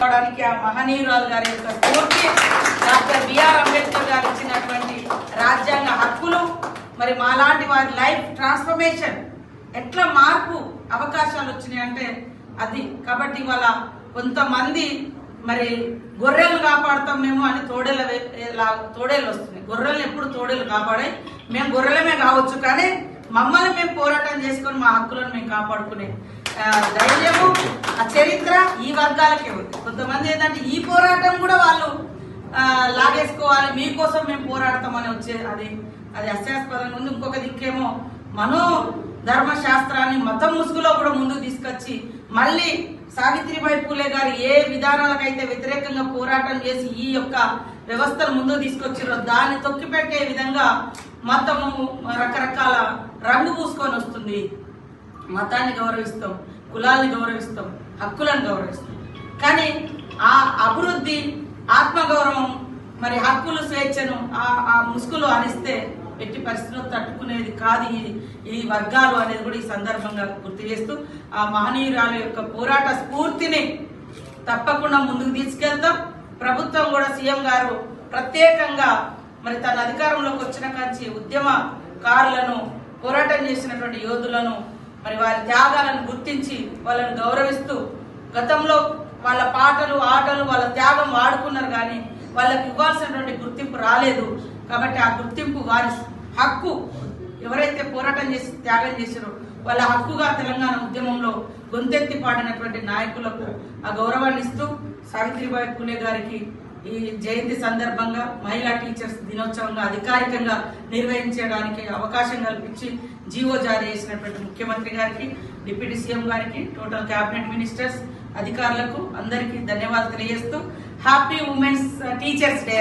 ఆ మహనీయురాలు గారి యొక్క స్ఫూర్తి డాక్టర్ బిఆర్ అంబేద్కర్ గారు ఇచ్చినటువంటి రాజ్యాంగ హక్కులు మరి మాలాంటి వారి లైఫ్ ట్రాన్స్ఫర్మేషన్ ఎట్లా మార్పు అవకాశాలు వచ్చినాయి అంటే అది. కాబట్టి ఇవాళ కొంతమంది మరి గొర్రెలు కాపాడుతాం మేము అని తోడేళ్ళు వస్తున్నాయి. గొర్రెలు ఎప్పుడు తోడేలు కాపాడాయి, మేము గొర్రెలమే కావచ్చు, కానీ మమ్మల్ని మేము పోరాటం చేసుకొని మా హక్కులను మేము కాపాడుకునే ధైర్యము ఆ చరిత్ర ఈ వర్గాలకే ఉంది. కొంతమంది ఏంటంటే ఈ పోరాటం కూడా వాళ్ళు లాగేసుకోవాలి, మీకోసం మేము పోరాడతామని వచ్చే అది హాస్యాస్పదంగా ఉంది. ఇంకొక దిక్కేమో మనో ధర్మశాస్త్రాన్ని మతం ముసుగులో కూడా ముందుకు తీసుకొచ్చి మళ్ళీ సావిత్రిబాయి పూలే గారు ఏ విధానాలకైతే వ్యతిరేకంగా పోరాటం చేసి ఈ యొక్క వ్యవస్థను ముందుకు తీసుకొచ్చారో దాన్ని తొక్కిపెట్టే విధంగా మతము రకరకాల రంగు పూసుకొని వస్తుంది. మతాన్ని గౌరవిస్తాం, కులాల్ని గౌరవిస్తాం, హక్కులను గౌరవిస్తాం, కానీ ఆ అభివృద్ధి ఆత్మగౌరవం మరి హక్కులు స్వేచ్ఛను ఆ ముసుగులు అనిస్తే ఎట్టి పరిస్థితుల్లో తట్టుకునేది కాదు ఈ వర్గాలు అనేది కూడా ఈ సందర్భంగా గుర్తు చేస్తూ ఆ మహనీయురాల యొక్క పోరాట స్ఫూర్తిని తప్పకుండా ముందుకు తీసుకెళ్తాం. ప్రభుత్వం కూడా సీఎం గారు ప్రత్యేకంగా మరి తన అధికారంలోకి వచ్చిన కాంచి ఉద్యమకారులను, పోరాటం చేసినటువంటి యోధులను మరి వారి త్యాగాలను గుర్తించి వాళ్ళని గౌరవిస్తూ, గతంలో వాళ్ళ పాటలు ఆటలు వాళ్ళ త్యాగం వాడుకున్నారు కానీ వాళ్ళకి ఇవ్వాల్సినటువంటి గుర్తింపు రాలేదు. కాబట్టి ఆ గుర్తింపు వారి హక్కు, ఎవరైతే పోరాటం చేసి త్యాగం చేశారో వాళ్ళ హక్కుగా తెలంగాణ ఉద్యమంలో గొంతెత్తి పాడినటువంటి నాయకులకు ఆ గౌరవాన్ని ఇస్తూ సావిత్రిబాయి పూలే గారికి ఈ జయంతి సందర్భంగా మహిళా టీచర్స్ దినోత్సవంగా అధికారికంగా నిర్వహించడానికి అవకాశం కల్పించి జీవో జారీ చేసినటువంటి ముఖ్యమంత్రి గారికి, డిప్యూటీ సీఎం గారికి, టోటల్ క్యాబినెట్ మినిస్టర్స్, అధికారులకు అందరికీ ధన్యవాదాలు తెలియజేస్తూ హ్యాపీ ఉమెన్స్ టీచర్స్ డే.